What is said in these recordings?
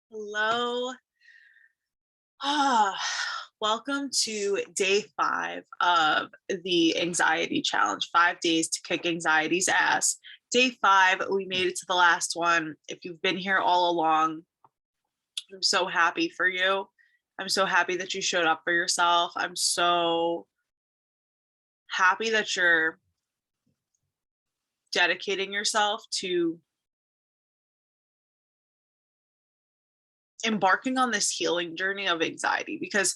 Hello. Ah, welcome to day 5 of the anxiety challenge. 5 days to kick anxiety's ass. Day 5, we made it to the last one. If you've been here all along, I'm so happy for you. I'm so happy that you showed up for yourself. I'm so happy that you're dedicating yourself to embarking on this healing journey of anxiety because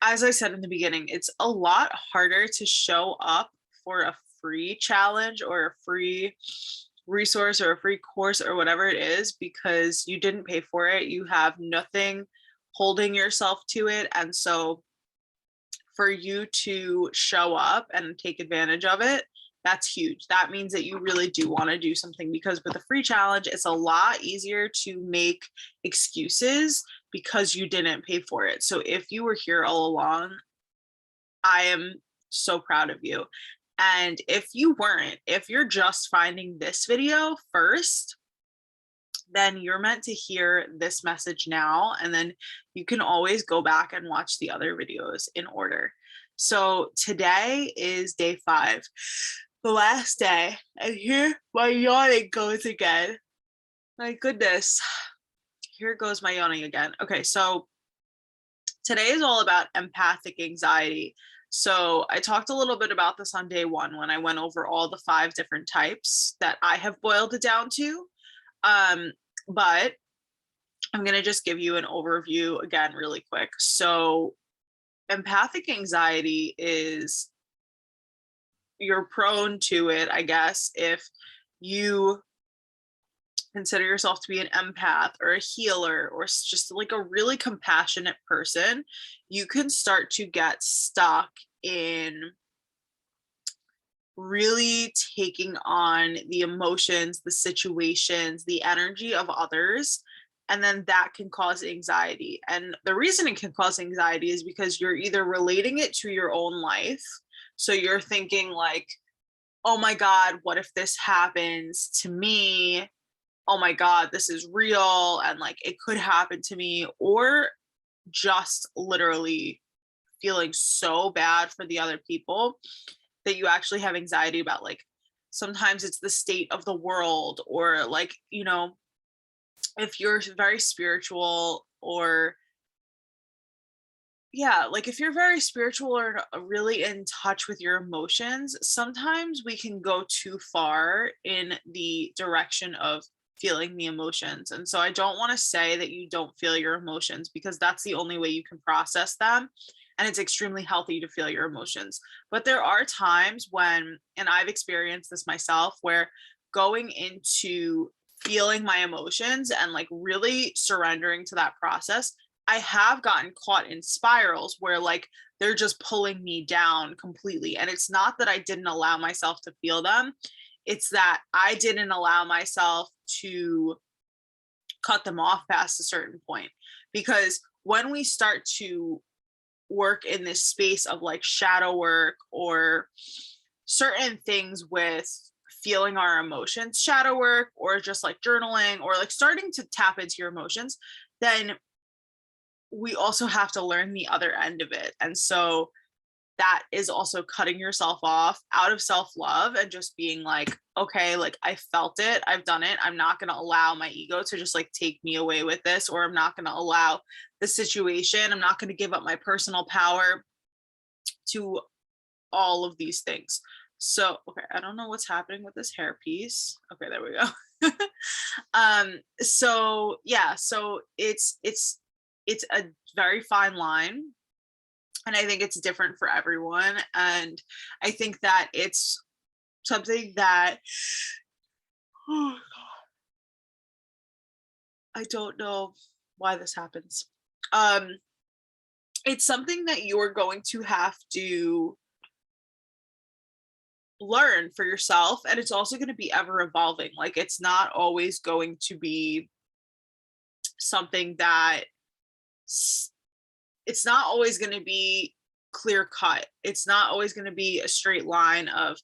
as I said in the beginning, it's a lot harder to show up for a free challenge or a free resource or a free course or whatever it is because you didn't pay for it. You have nothing holding yourself to it. And so for you to show up and take advantage of it, that's huge. That means that you really do want to do something because with a free challenge, it's a lot easier to make excuses because you didn't pay for it. So if you were here all along, I am so proud of you. And if you weren't, if you're just finding this video first, then you're meant to hear this message now. And then you can always go back and watch the other videos in order. So today is day 5, the last day. And here my yawning goes again. My goodness. Here goes my yawning again. Okay, so today is all about empathic anxiety. So I talked a little bit about this on day 1 when I went over all the 5 different types that I have boiled it down to. But I'm going to just give you an overview again really quick. So empathic anxiety is, you're prone to it, I guess, if you consider yourself to be an empath or a healer or just like a really compassionate person. You can start to get stuck in really taking on the emotions, the situations, the energy of others. And then that can cause anxiety. And the reason it can cause anxiety is because you're either relating it to your own life. So you're thinking, like, oh my God, what if this happens to me? Oh my God, this is real. And like it could happen to me. Or just literally feeling so bad for the other people that you actually have anxiety about, like, sometimes it's the state of the world, or like, if you're very spiritual, or yeah, like if you're very spiritual or really in touch with your emotions, sometimes we can go too far in the direction of feeling the emotions. And so I don't want to say that you don't feel your emotions because that's the only way you can process them. And it's extremely healthy to feel your emotions. But there are times when, and I've experienced this myself, where going into feeling my emotions and like really surrendering to that process, I have gotten caught in spirals where like they're just pulling me down completely. And it's not that I didn't allow myself to feel them, it's that I didn't allow myself to cut them off past a certain point. Because when we start to work in this space of like shadow work or certain things with feeling our emotions, shadow work, or just like journaling, or like starting to tap into your emotions, then we also have to learn the other end of it. And so that is also cutting yourself off out of self-love and just being like, okay, like I felt it, I've done it. I'm not going to allow my ego to just like take me away with this, or I'm not going to allow the situation, I'm not going to give up my personal power to all of these things. So, okay, I don't know what's happening with this hairpiece. Okay, there we go. So yeah, so it's a very fine line, and I think it's different for everyone. And I think that it's something that I don't know why this happens. Um, it's something that you're going to have to learn for yourself, and it's also going to be ever evolving. Like it's not always going to be something that it's not always going to be clear cut. It's not always going to be a straight line of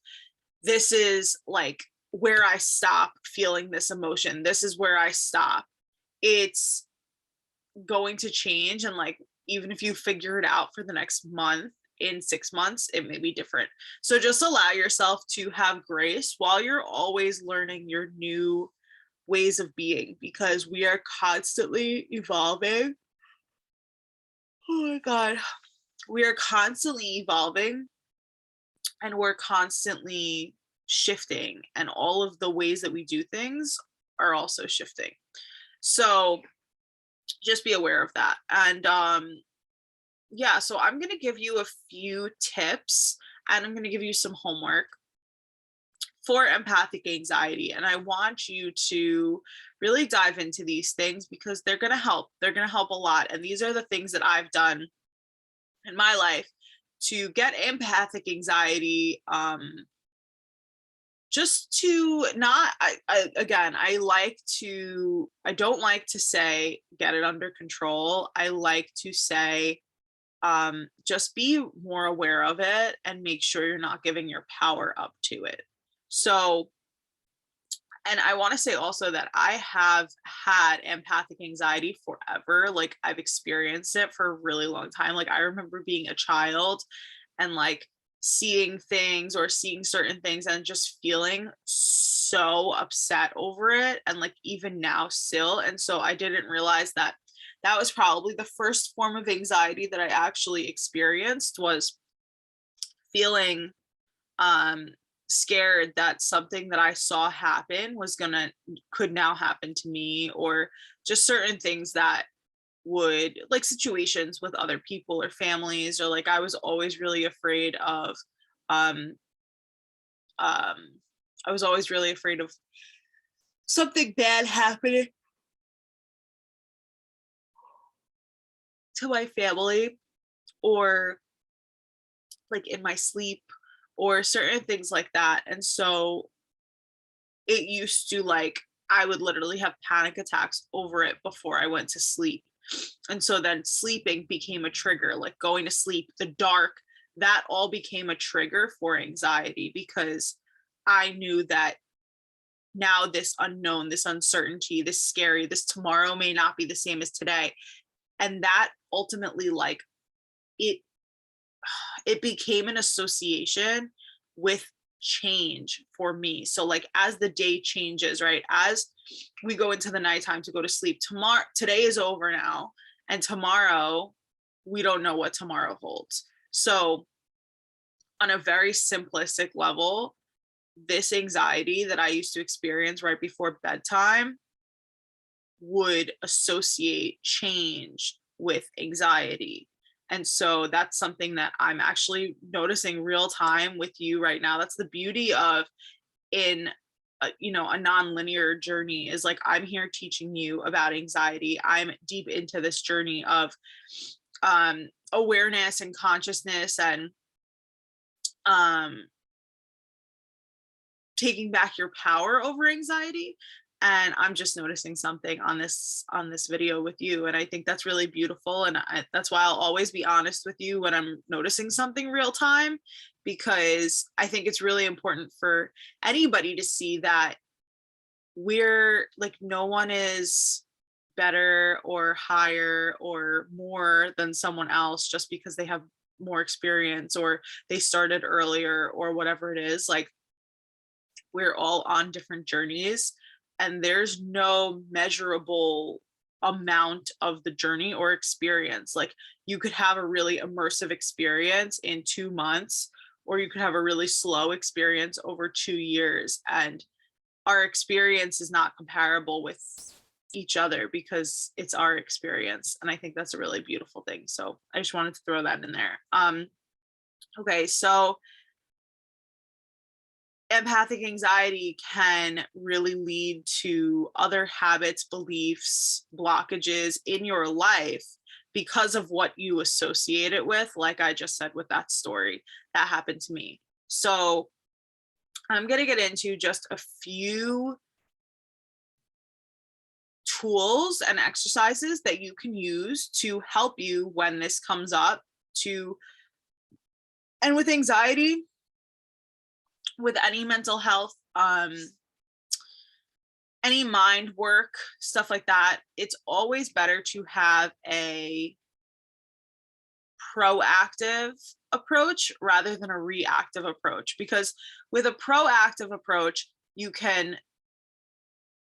this is like where I stop feeling this emotion. This is where I stop. it's going to change. And like, even if you figure it out for the next month, in 6 months, it may be different. So just allow yourself to have grace while you're always learning your new ways of being, because we are constantly evolving. Oh my God. We are constantly evolving, and we're constantly shifting, and all of the ways that we do things are also shifting. So just be aware of that. And yeah, so I'm going to give you a few tips, and I'm going to give you some homework for empathic anxiety. And I want you to really dive into these things because they're going to help. They're going to help a lot. And these are the things that I've done in my life to get empathic anxiety, just to not, again, I don't like to say get it under control. I like to say, just be more aware of it and make sure you're not giving your power up to it. So, and I want to say also that I have had empathic anxiety forever. Like, I've experienced it for a really long time. Like, I remember being a child and like seeing things or seeing certain things and just feeling so upset over it. And like, even now still. And so I didn't realize that that was probably the first form of anxiety that I actually experienced, was feeling scared that something that I saw happen could now happen to me, or just certain things that would, like situations with other people or families, or like I was always really afraid of um um I was always really afraid of something bad happening to my family, or like in my sleep, or certain things like that. And so it used to, like, I would literally have panic attacks over it before I went to sleep. And so then sleeping became a trigger, like going to sleep, the dark, that all became a trigger for anxiety, because I knew that now this unknown, this uncertainty, this scary, this tomorrow may not be the same as today. And that ultimately, like, it it became an association with change for me. So like, as the day changes, right, as we go into the nighttime to go to sleep, today is over now, and tomorrow, we don't know what tomorrow holds. So on a very simplistic level, this anxiety that I used to experience right before bedtime would associate change with anxiety. And so that's something that I'm actually noticing real time with you right now. That's the beauty of, in a non-linear journey, is like, I'm here teaching you about anxiety. I'm deep into this journey of awareness and consciousness, and um taking back your power over anxiety. And I'm just noticing something on this video with you, and I think that's really beautiful. And that's why I'll always be honest with you when I'm noticing something real time, because I think it's really important for anybody to see that we're like, no one is better or higher or more than someone else just because they have more experience, or they started earlier, or whatever it is. Like, we're all on different journeys, and there's no measurable amount of the journey or experience. Like, you could have a really immersive experience in 2 months, or you could have a really slow experience over 2 years, and our experience is not comparable with each other because it's our experience. And I think that's a really beautiful thing. So I just wanted to throw that in there. Okay, so empathic anxiety can really lead to other habits, beliefs, blockages in your life because of what you associate it with. Like I just said with that story that happened to me. So I'm going to get into just a few tools and exercises that you can use to help you when this comes up, and with anxiety, with any mental health any mind work, stuff like that, it's always better to have a proactive approach rather than a reactive approach, because with a proactive approach, you can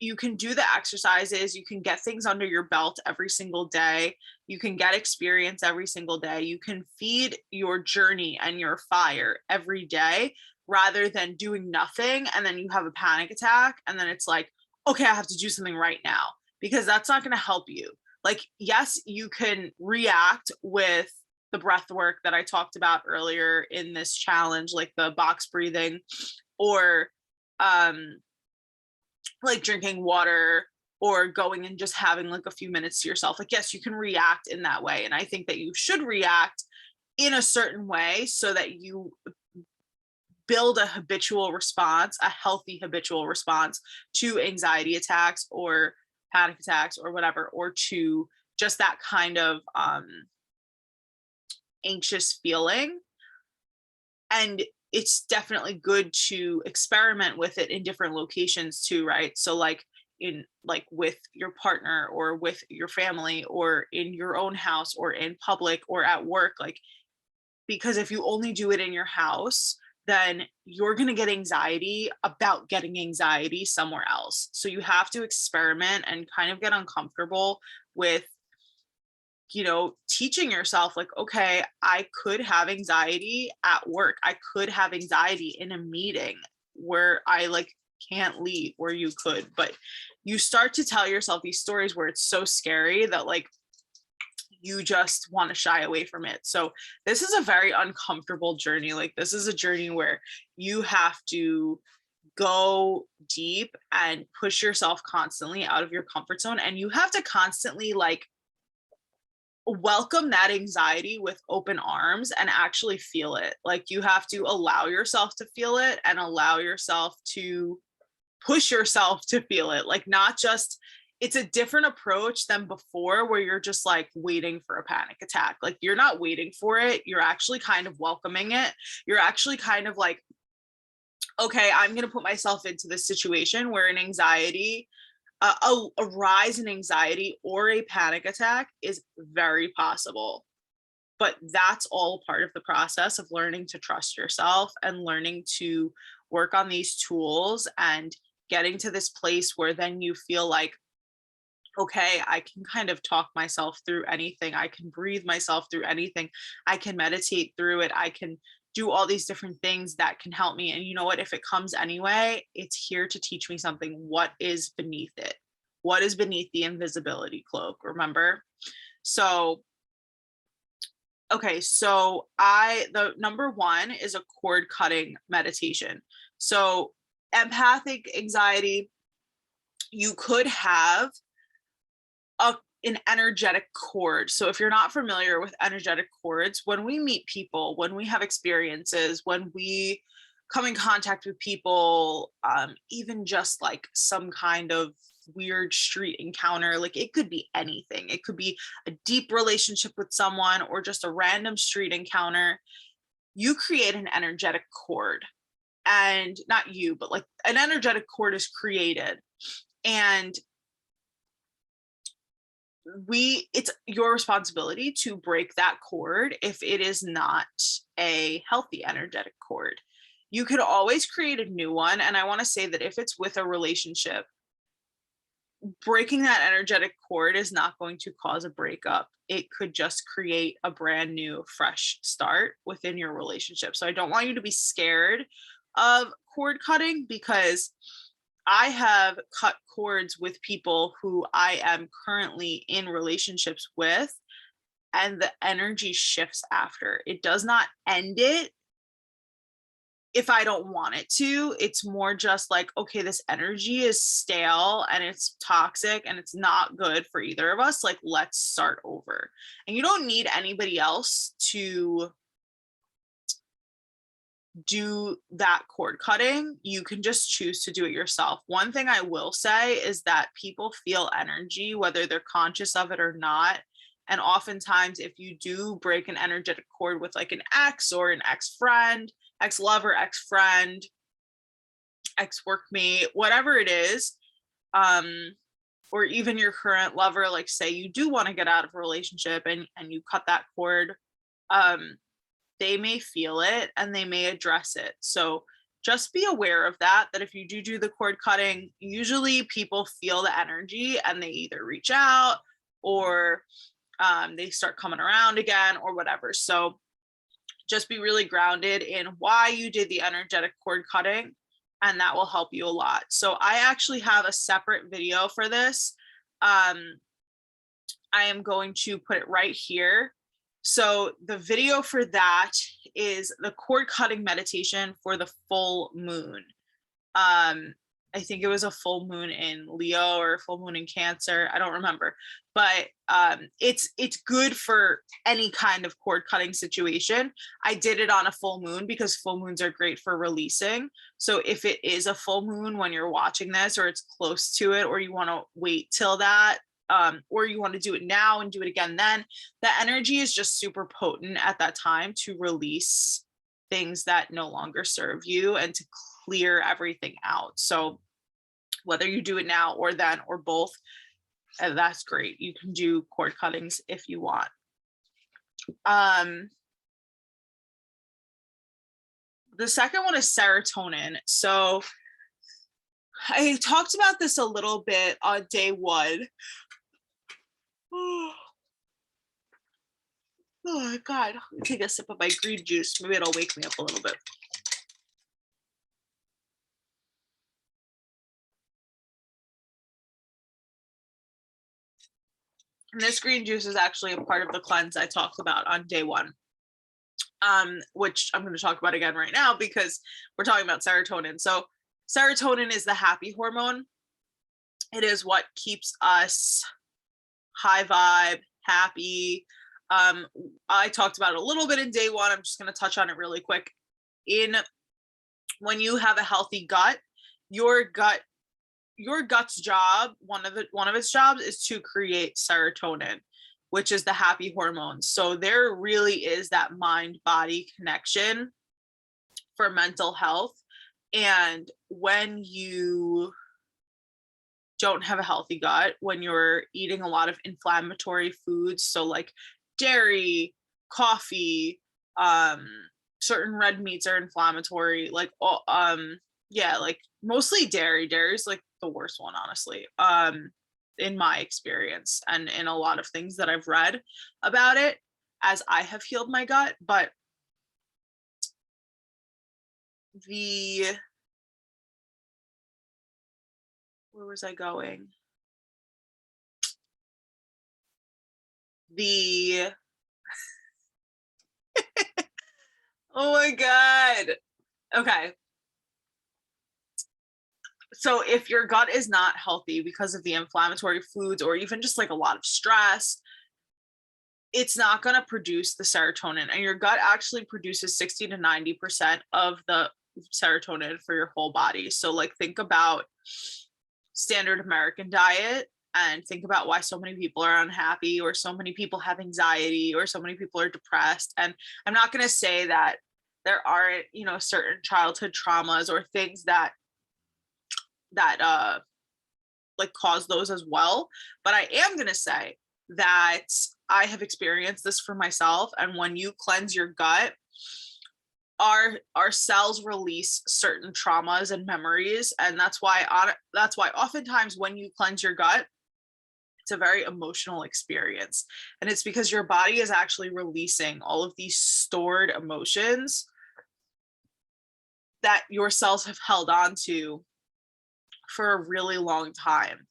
do the exercises, you can get things under your belt every single day, you can get experience every single day, you can feed your journey and your fire every day, rather than doing nothing and then you have a panic attack and then it's like, okay, I have to do something right now, because that's not going to help you. Like, yes, you can react with the breath work that I talked about earlier in this challenge, like the box breathing, or um like drinking water, or going and just having like a few minutes to yourself. Like, yes, you can react in that way. And I think that you should react in a certain way so that you build a habitual response, a healthy habitual response to anxiety attacks or panic attacks or whatever, or to just that kind of anxious feeling. And it's definitely good to experiment with it in different locations too, right? So like with your partner or with your family or in your own house or in public or at work, like, because if you only do it in your house, then you're going to get anxiety about getting anxiety somewhere else. So you have to experiment and kind of get uncomfortable with, teaching yourself, like, okay, I could have anxiety at work. I could have anxiety in a meeting where I like can't leave, where you could, but you start to tell yourself these stories where it's so scary that like you just want to shy away from it. So this is a very uncomfortable journey. Like, this is a journey where you have to go deep and push yourself constantly out of your comfort zone, and you have to constantly like welcome that anxiety with open arms and actually feel it. Like, you have to allow yourself to feel it and allow yourself to push yourself to feel it. Like, not just, it's a different approach than before where you're just like waiting for a panic attack. Like, you're not waiting for it. You're actually kind of welcoming it. You're actually kind of like, okay, I'm going to put myself into this situation where an anxiety, a rise in anxiety or a panic attack is very possible. But that's all part of the process of learning to trust yourself and learning to work on these tools and getting to this place where then you feel like, okay, I can kind of talk myself through anything. I can breathe myself through anything. I can meditate through it. I can do all these different things that can help me. And you know what? If it comes anyway, it's here to teach me something. What is beneath it? What is beneath the invisibility cloak? Remember? So, okay, so the number one is a cord cutting meditation. So, empathic anxiety, you could have a an energetic cord. So if you're not familiar with energetic cords, when we meet people, when we have experiences, when we come in contact with people, even just like some kind of weird street encounter, like it could be anything. It could be a deep relationship with someone or just a random street encounter. You create an energetic cord, and not you, but like an energetic cord is created. And it's your responsibility to break that cord if it is not a healthy energetic cord. You could always create a new one, and I want to say that if it's with a relationship, breaking that energetic cord is not going to cause a breakup. It could just create a brand new fresh start within your relationship. So I don't want you to be scared of cord cutting, because I have cut cords with people who I am currently in relationships with, and the energy shifts after. It does not end it if I don't want it to. It's more just like, okay, this energy is stale and it's toxic and it's not good for either of us. Like, let's start over. And you don't need anybody else to do that cord cutting. You can just choose to do it yourself. One thing I will say is that people feel energy, whether they're conscious of it or not. And oftentimes, if you do break an energetic cord with like an ex or an ex friend, ex lover, ex friend, ex workmate, whatever it is, or even your current lover, like say you do want to get out of a relationship and you cut that cord, they may feel it and they may address it. So just be aware of that, that if you do the cord cutting, usually people feel the energy and they either reach out or they start coming around again or whatever. So just be really grounded in why you did the energetic cord cutting, and that will help you a lot. So I actually have a separate video for this. I am going to put it right here. So the video for that is the cord cutting meditation for the full moon. I think it was a full moon in Leo or full moon in Cancer. I don't remember, but it's good for any kind of cord cutting situation. I did it on a full moon because full moons are great for releasing. So if it is a full moon when you're watching this, or it's close to it, or you want to wait till that, or you want to do it now and do it again then, the energy is just super potent at that time to release things that no longer serve you and to clear everything out. So whether you do it now or then or both, that's great. You can do cord cuttings if you want. The second one is serotonin. So I talked about this a little bit on day one. Oh my God, let me take a sip of my green juice. Maybe it'll wake me up a little bit. And this green juice is actually a part of the cleanse I talked about on day one, which I'm going to talk about again right now because we're talking about serotonin. So serotonin is the happy hormone. It is what keeps us high vibe, happy. I talked about it a little bit in day one. I'm just going to touch on it really quick. When you have a healthy gut, your gut's job, one of its jobs is to create serotonin, which is the happy hormone. So there really is that mind-body connection for mental health. And when you don't have a healthy gut, when you're eating a lot of inflammatory foods, so like dairy, coffee, certain red meats are inflammatory, like like mostly dairy. Dairy is like the worst one, honestly, in my experience and in a lot of things that I've read about it as I have healed my gut. But where was I going? Oh my God. Okay. So if your gut is not healthy because of the inflammatory foods or even just like a lot of stress, it's not going to produce the serotonin. And your gut actually produces 60 to 90% of the serotonin for your whole body. So like think about standard American diet and think about why so many people are unhappy or so many people have anxiety or so many people are depressed. And I'm not going to say that there aren't, certain childhood traumas or things that like cause those as well. But I am going to say that I have experienced this for myself. And when you cleanse your gut, our cells release certain traumas and memories. And that's why oftentimes when you cleanse your gut, it's a very emotional experience. And it's because your body is actually releasing all of these stored emotions that your cells have held on to for a really long time.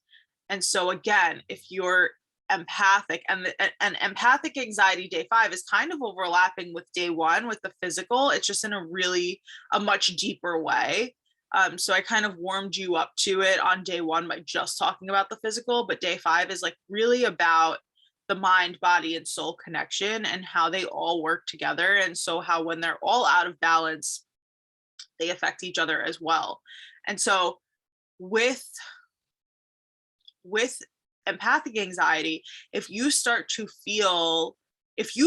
And so again, if you're empathic, and empathic anxiety day 5 is kind of overlapping with day 1 with the physical, it's just in a much deeper way. So I kind of warmed you up to it on day 1 by just talking about the physical, but day 5 is like really about the mind, body, and soul connection and how they all work together. And so how when they're all out of balance, they affect each other as well. And so with empathic anxiety, if you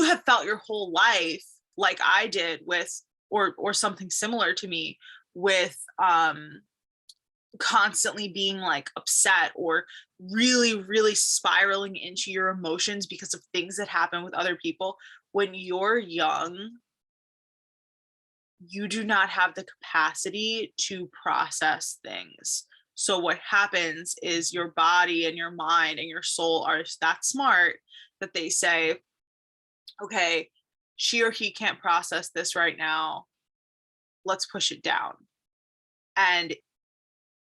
have felt your whole life like I did with or something similar to me with constantly being like upset or really, really spiraling into your emotions because of things that happen with other people. When you're young, you do not have the capacity to process things. So what happens is your body and your mind and your soul are that smart that they say, okay, she or he can't process this right now. Let's push it down. And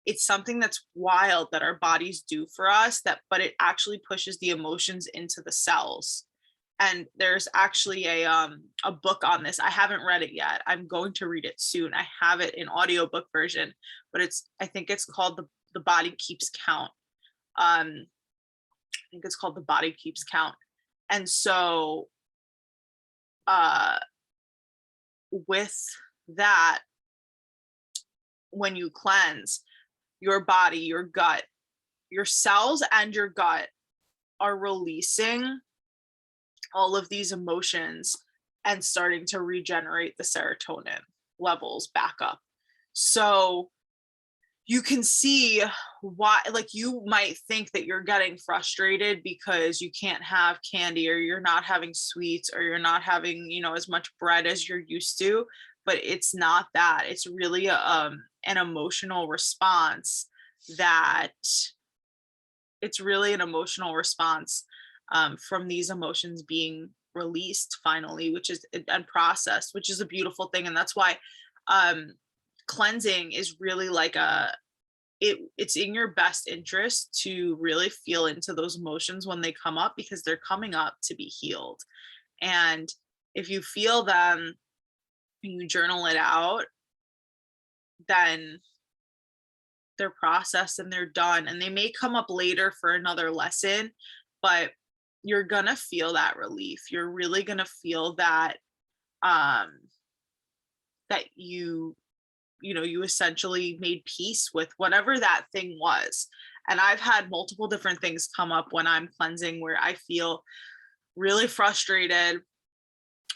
it's something that's wild that our bodies do for us, that but it actually pushes the emotions into the cells. And there's actually a book on this. I haven't read it yet. I'm going to read it soon. I have it in audiobook version, but I think it's called the Body Keeps Count. I think it's called The Body Keeps Count. And so uh with that, when you cleanse, your body, your gut, your cells and your gut are releasing all of these emotions and starting to regenerate the serotonin levels back up. So you can see why, like, you might think that you're getting frustrated because you can't have candy, or you're not having sweets, or you're not having, as much bread as you're used to, but it's not that. It's really an emotional response that it's really an emotional response from these emotions being released finally, which is and processed, which is a beautiful thing. And that's why um, cleansing is really like it's in your best interest to really feel into those emotions when they come up, because they're coming up to be healed. And if you feel them and you journal it out, then they're processed and they're done, and they may come up later for another lesson, but you're gonna feel that relief. You're really gonna feel that um that you essentially made peace with whatever that thing was. And I've had multiple different things come up when I'm cleansing where I feel really frustrated,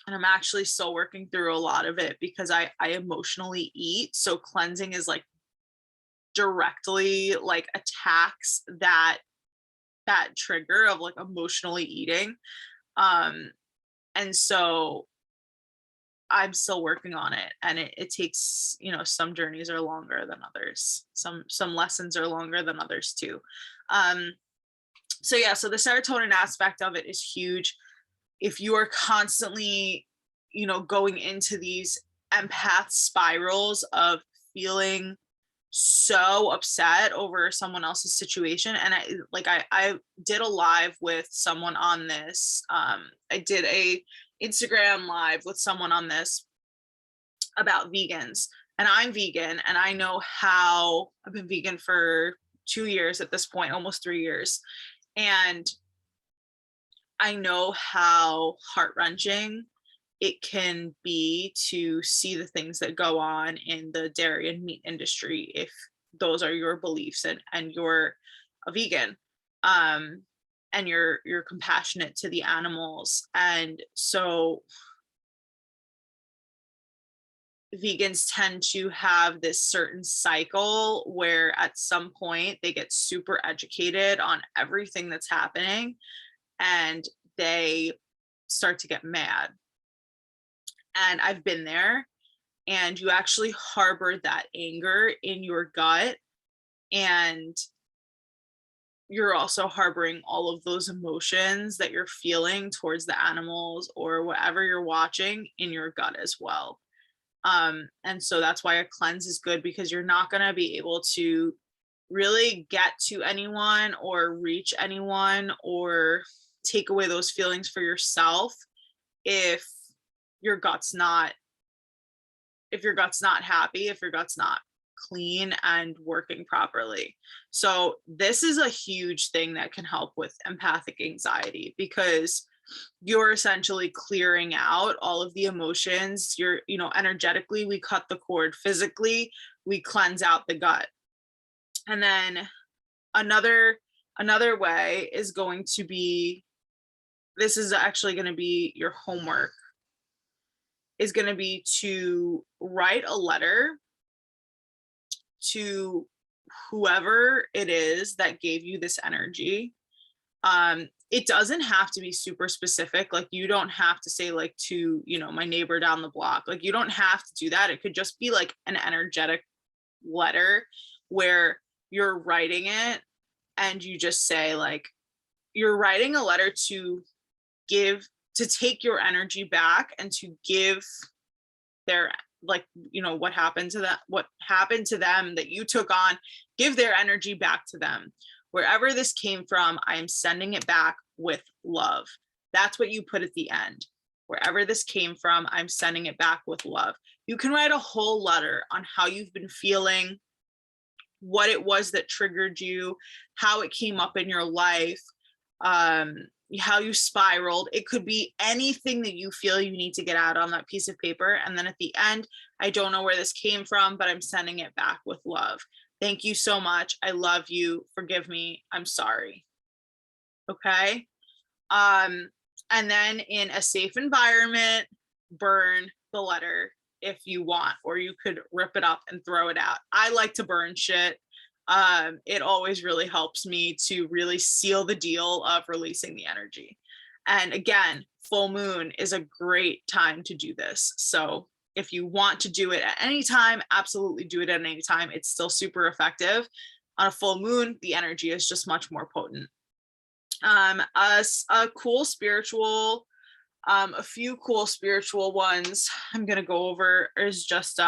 and I'm actually still working through a lot of it because I emotionally eat. So cleansing is like directly like attacks that trigger of like emotionally eating. um and so I'm still working on it, and it takes, some journeys are longer than others, some lessons are longer than others too. um so yeah, so the serotonin aspect of it is huge. If you are constantly, going into these empath spirals of feeling so upset over someone else's situation, and I did a live with someone on this. I did a Instagram live with someone on this about vegans, and I'm vegan, and I know how I've been vegan for 2 years at this point, almost 3 years, and I know how heart-wrenching it can be to see the things that go on in the dairy and meat industry if those are your beliefs, and you're a vegan, um and you're compassionate to the animals. And so vegans tend to have this certain cycle where at some point they get super educated on everything that's happening, and they start to get mad. And I've been there, and you actually harbor that anger in your gut, and you're also harboring all of those emotions that you're feeling towards the animals or whatever you're watching in your gut as well. And so that's why a cleanse is good, because you're not going to be able to really get to anyone or reach anyone or take away those feelings for yourself if your gut's not happy, if your gut's not clean and working properly. So this is a huge thing that can help with empathic anxiety, because you're essentially clearing out all of the emotions. You're, energetically, we cut the cord. Physically, we cleanse out the gut. And then another way is going to be, this is actually going to be your homework, is going to be to write a letter to whoever it is that gave you this energy. It doesn't have to be super specific. Like, you don't have to say like to, you know, my neighbor down the block. Like, you don't have to do that. It could just be like an energetic letter where you're writing it and you just say like, you're writing a letter to take your energy back and to give their, like, you know, what happened to them that you took on, give their energy back to them. Wherever this came from, I am sending it back with love. That's what you put at the end. Wherever this came from, I'm sending it back with love. You can write a whole letter on how you've been feeling, what it was that triggered you, how it came up in your life, how you spiraled. It could be anything that you feel you need to get out on that piece of paper. And then at the end, I don't know where this came from, but I'm sending it back with love. Thank you so much. I love you. Forgive me. I'm sorry. Okay. And then in a safe environment, burn the letter if you want, or you could rip it up and throw it out. I like to burn shit. It always really helps me to really seal the deal of releasing the energy. And again, full moon is a great time to do this. So if you want to do it at any time, absolutely do it at any time. It's still super effective. On a full moon, the energy is just much more potent. A cool spiritual, a few cool spiritual ones I'm going to go over is just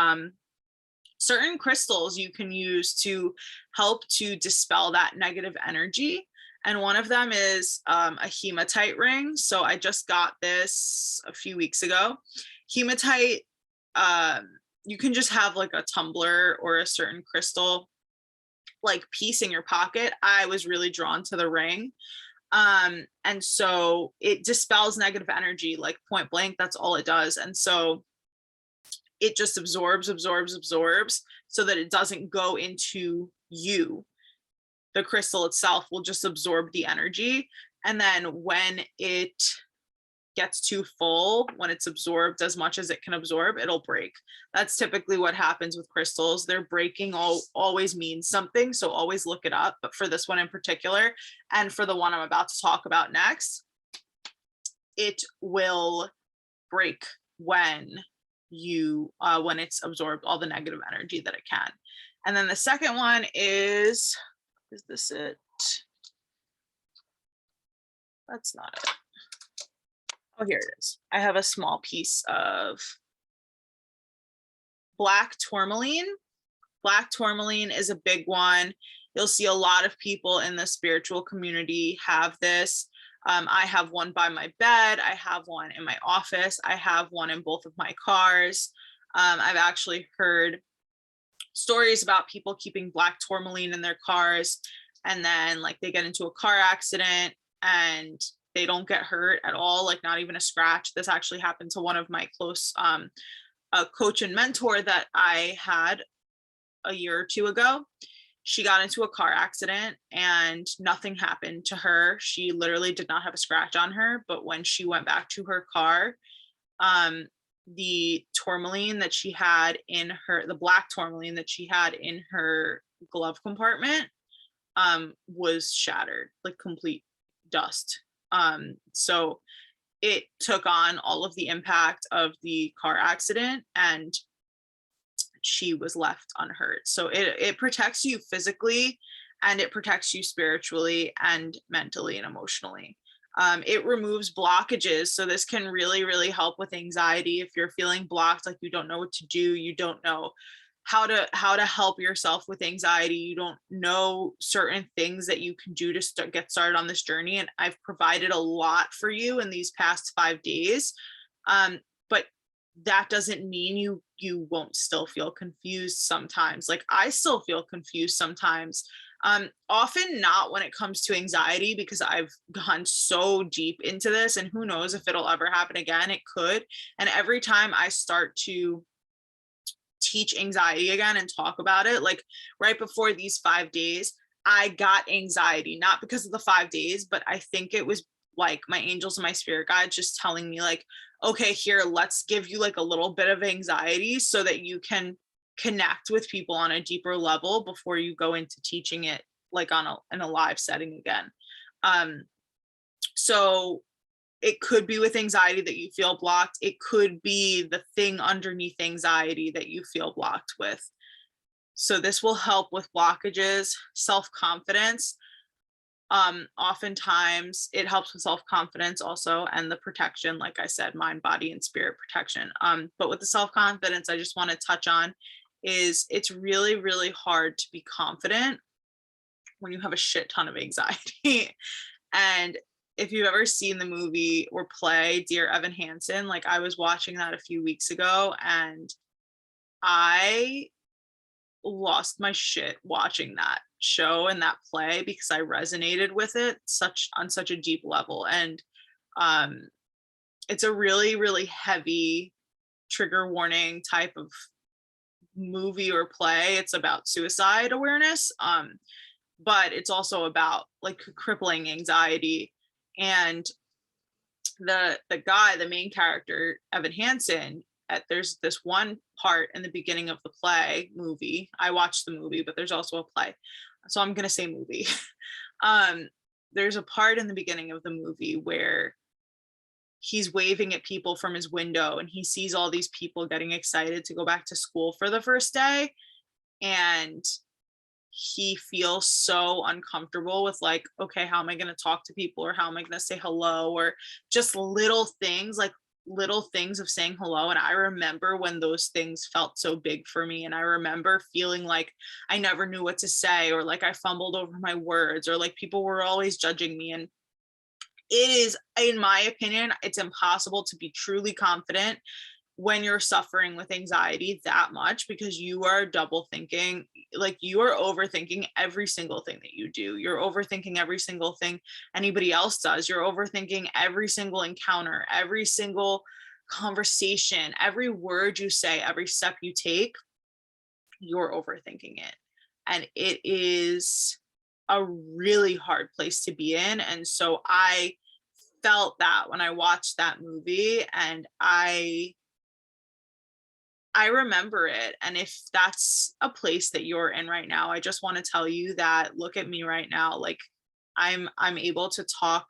certain crystals you can use to help to dispel that negative energy. And one of them is a hematite ring. So I just got this a few weeks ago. Hematite, you can just have like a tumbler or a certain crystal like piece in your pocket. I was really drawn to the ring. And so it dispels negative energy, like point blank, that's all it does. And so it just absorbs so that it doesn't go into you. The crystal itself will just absorb the energy. And then when it gets too full, when it's absorbed as much as it can absorb, it'll break. That's typically what happens with crystals. They're breaking always means something. So always look it up. But for this one in particular, and for the one I'm about to talk about next, it will break when it's absorbed all the negative energy that it can. And then the second one is this it? That's not it. Oh, here it is. I have a small piece of black tourmaline. Black tourmaline is a big one. You'll see a lot of people in the spiritual community have this. I have one by my bed. I have one in my office. I have one in both of my cars. I've actually heard stories about people keeping black tourmaline in their cars, and then like they get into a car accident and they don't get hurt at all, like not even a scratch. This actually happened to one of my close a coach and mentor that I had a year or two ago. She got into a car accident and nothing happened to her. She literally did not have a scratch on her, but when she went back to her car, the tourmaline that she had in the black tourmaline that she had in her glove compartment was shattered, like complete dust. So it took on all of the impact of the car accident and she was left unhurt. So it protects you physically and it protects you spiritually and mentally and emotionally. It removes blockages. So this can really, really help with anxiety. If you're feeling blocked, like you don't know what to do, you don't know how to help yourself with anxiety, you don't know certain things that you can do to get started on this journey. And I've provided a lot for you in these past 5 days. But that doesn't mean you won't still feel confused sometimes. Like I still feel confused sometimes. Often not when it comes to anxiety, because I've gone so deep into this and who knows if it'll ever happen again. It could. And every time I start to teach anxiety again and talk about it, like right before these 5 days, I got anxiety, not because of the 5 days, but I think it was like my angels and my spirit guides just telling me like, okay, here, let's give you like a little bit of anxiety so that you can connect with people on a deeper level before you go into teaching it like in a live setting again. So it could be with anxiety that you feel blocked. It could be the thing underneath anxiety that you feel blocked with. So this will help with blockages, self-confidence. Oftentimes it helps with self-confidence also, and the protection, like I said, mind, body, and spirit protection. But with the self-confidence, I just want to touch on is it's really, really hard to be confident when you have a shit ton of anxiety. And if you've ever seen the movie or play Dear Evan Hansen, like I was watching that a few weeks ago and I lost my shit watching that show and that play because I resonated with it on such a deep level. And it's a really, really heavy trigger warning type of movie or play. It's about suicide awareness. But it's also about like crippling anxiety. And the guy, the main character, Evan Hansen, there's this one part in the beginning of the play movie. I watched the movie, but there's also a play. So I'm going to say movie. There's a part in the beginning of the movie where he's waving at people from his window and he sees all these people getting excited to go back to school for the first day. And he feels so uncomfortable with like, okay, how am I going to talk to people, or how am I going to say hello, or just little things of saying hello. And I remember when those things felt so big for me. And I remember feeling like I never knew what to say, or like I fumbled over my words, or like people were always judging me. And it is, in my opinion, it's impossible to be truly confident when you're suffering with anxiety that much, because you are double thinking, like you are overthinking every single thing that you do. You're overthinking every single thing anybody else does. You're overthinking every single encounter, every single conversation, every word you say, every step you take, you're overthinking it. And it is a really hard place to be in. And so I felt that when I watched that movie, and I remember it. And if that's a place that you're in right now, I just want to tell you that look at me right now. Like I'm able to talk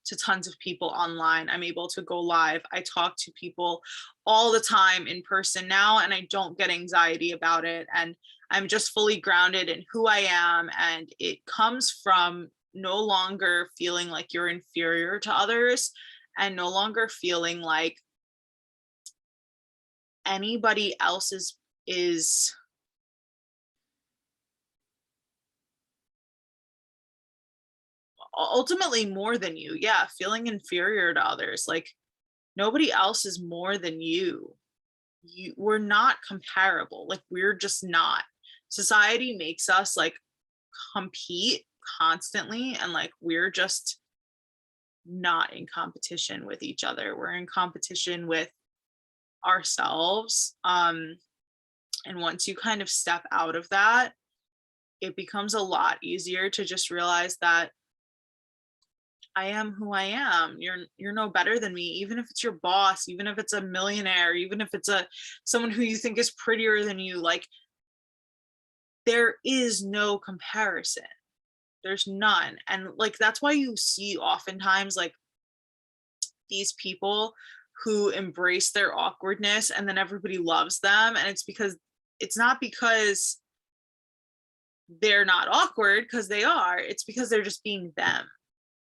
to tons of people online. I'm able to go live. I talk to people all the time in person now, and I don't get anxiety about it. And I'm just fully grounded in who I am. And it comes from no longer feeling like you're inferior to others, and no longer feeling like anybody else is ultimately more than you. Yeah, feeling inferior to others. Like nobody else is more than you. We're not comparable. Like we're just not. Society makes us like compete constantly, and like we're just not in competition with each other. We're in competition with ourselves. And once you kind of step out of that, it becomes a lot easier to just realize that I am who I am. You're no better than me, even if it's your boss, even if it's a millionaire, even if it's someone who you think is prettier than you. Like there is no comparison. There's none. And like that's why you see oftentimes like these people who embrace their awkwardness and then everybody loves them. And it's not because they're not awkward, because they are. It's because they're just being them.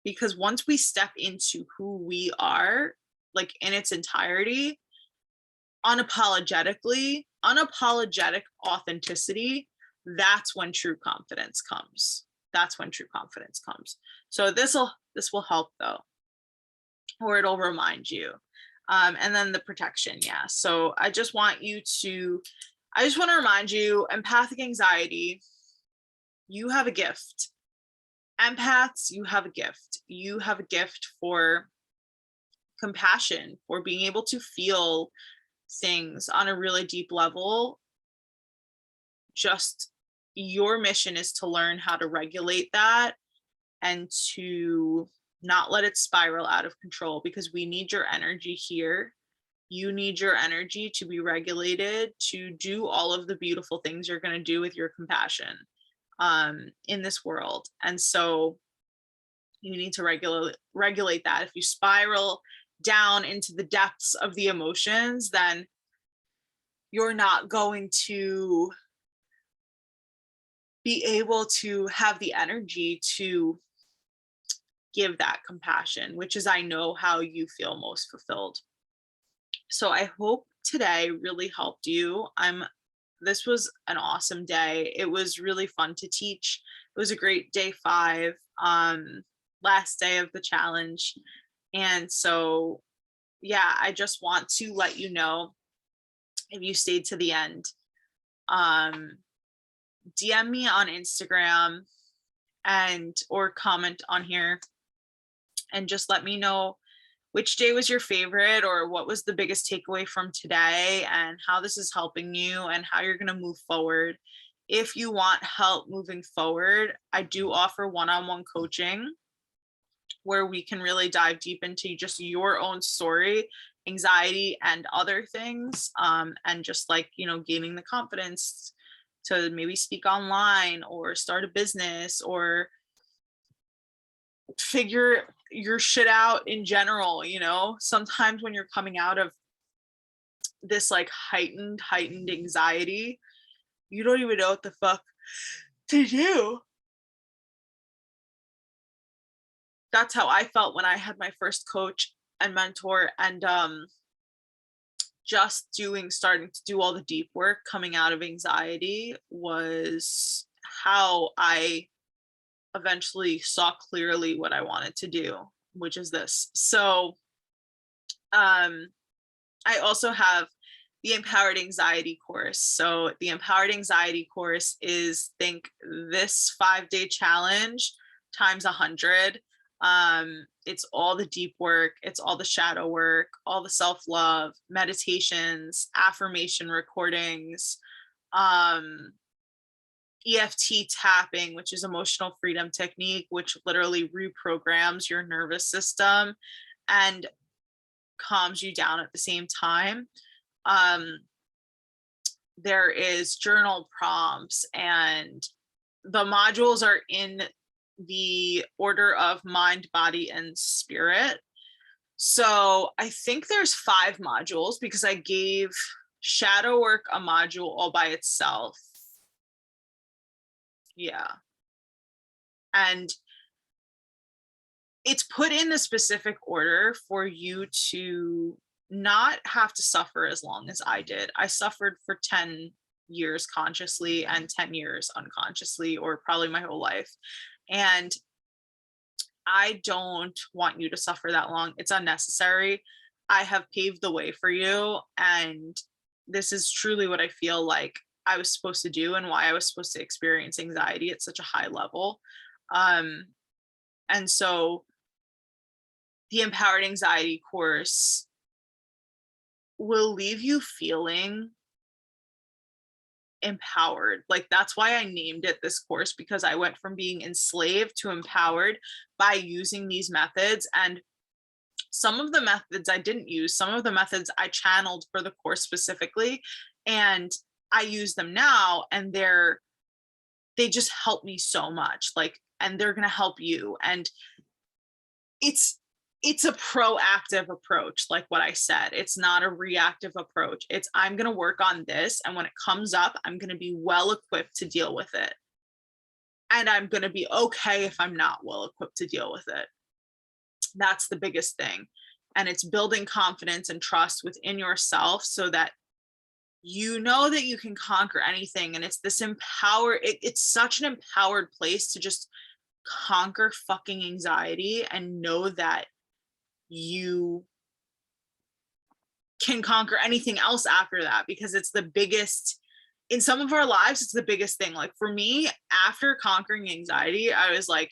Because once we step into who we are, like in its entirety, unapologetic authenticity, that's when true confidence comes. So this will help though, or it'll remind you. And then the protection. Yeah. So I just want to remind you, empathic anxiety, you have a gift. Empaths, you have a gift. You have a gift for compassion, for being able to feel things on a really deep level. Just your mission is to learn how to regulate that and to not let it spiral out of control, because we need your energy here. You need your energy to be regulated to do all of the beautiful things you're going to do with your compassion in this world. And so you need to regulate that. If you spiral down into the depths of the emotions, then you're not going to be able to have the energy to give that compassion, which is, I know, how you feel most fulfilled. So I hope today really helped you. This was an awesome day. It was really fun to teach. It was a great day 5, last day of the challenge. And so, yeah, I just want to let you know, if you stayed to the end, DM me on Instagram or comment on here and just let me know which day was your favorite, or what was the biggest takeaway from today, and how this is helping you and how you're going to move forward. If you want help moving forward, I do offer one-on-one coaching where we can really dive deep into just your own story, anxiety, and other things, and just like, gaining the confidence to maybe speak online or start a business or figure your shit out in general. Sometimes when you're coming out of this like heightened anxiety, you don't even know what the fuck to do. That's how I felt when I had my first coach and mentor, and just starting to do all the deep work coming out of anxiety was how I eventually saw clearly what I wanted to do, which is this. So I also have the Empowered Anxiety course. So the Empowered Anxiety course is, think this 5-day challenge times 100. It's all the deep work, it's all the shadow work, all the self-love, meditations, affirmation recordings, EFT tapping, which is emotional freedom technique, which literally reprograms your nervous system and calms you down at the same time. There is journal prompts, and the modules are in the order of mind, body, and spirit. So I think there's 5 modules because I gave shadow work a module all by itself. Yeah. And it's put in the specific order for you to not have to suffer as long as I did. I suffered for 10 years consciously and 10 years unconsciously, or probably my whole life. And I don't want you to suffer that long. It's unnecessary. I have paved the way for you. And this is truly what I feel like I was supposed to do, and why I was supposed to experience anxiety at such a high level. And so the Empowered Anxiety course will leave you feeling empowered. Like, that's why I named it this course, because I went from being enslaved to empowered by using these methods. And some of the methods I didn't use, some of the methods I channeled for the course specifically, and I use them now, and they just help me so much. Like, and they're going to help you. And it's a proactive approach. Like what I said, it's not a reactive approach. It's, I'm going to work on this, and when it comes up, I'm going to be well equipped to deal with it. And I'm going to be okay if I'm not well equipped to deal with it. That's the biggest thing. And it's building confidence and trust within yourself so that you know that you can conquer anything. And it's this it's such an empowered place to just conquer fucking anxiety and know that you can conquer anything else after that, because it's the biggest in some of our lives. It's the biggest thing. Like for me, after conquering anxiety, I was like,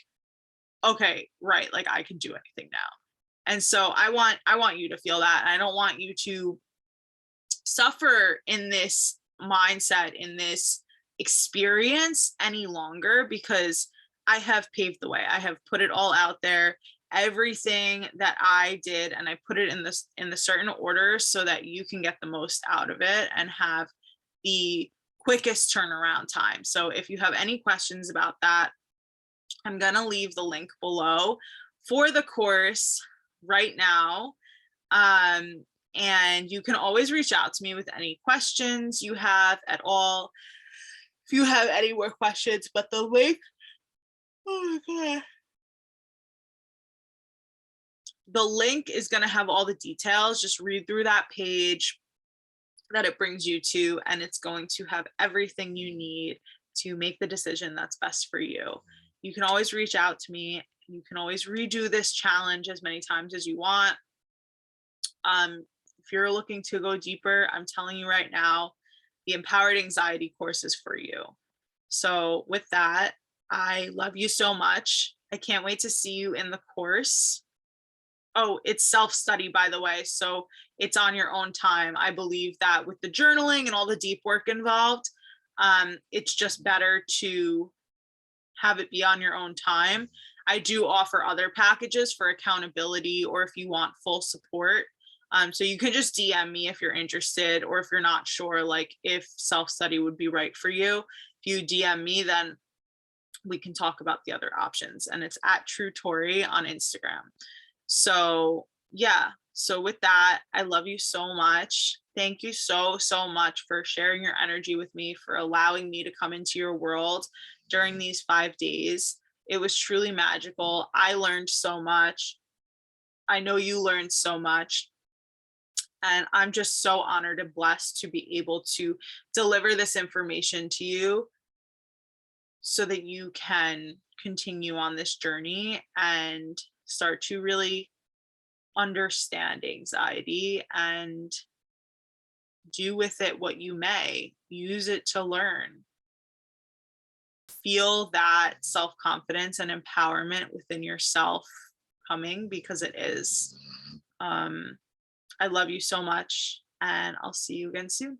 okay, right, like I can do anything now. And so I want you to feel that. I don't want you to suffer in this mindset, in this experience any longer, because I have paved the way. I have put it all out there, everything that I did, and I put it in the certain order so that you can get the most out of it and have the quickest turnaround time. So if you have any questions about that, I'm going to leave the link below for the course right now. And you can always reach out to me with any questions you have at all. If you have any more questions, but the link, oh my God. The link is going to have all the details. Just read through that page that it brings you to, and it's going to have everything you need to make the decision that's best for you. You can always reach out to me. You can always redo this challenge as many times as you want. If you're looking to go deeper, I'm telling you right now, the Empowered Anxiety course is for you. So with that, I love you so much. I can't wait to see you in the course. Oh, it's self-study, by the way. So it's on your own time. I believe that with the journaling and all the deep work involved, it's just better to have it be on your own time. I do offer other packages for accountability or if you want full support. So you can just DM me if you're interested, or if you're not sure, like if self-study would be right for you. If you DM me, then we can talk about the other options. And it's at True Tori on Instagram. So yeah, so with that, I love you so much. Thank you so much for sharing your energy with me, for allowing me to come into your world during these 5 days. It was truly magical. I learned so much. I know you learned so much. And I'm just so honored and blessed to be able to deliver this information to you so that you can continue on this journey and start to really understand anxiety and do with it what you may. Use it to learn. Feel that self-confidence and empowerment within yourself coming, because it is. I love you so much, and I'll see you again soon.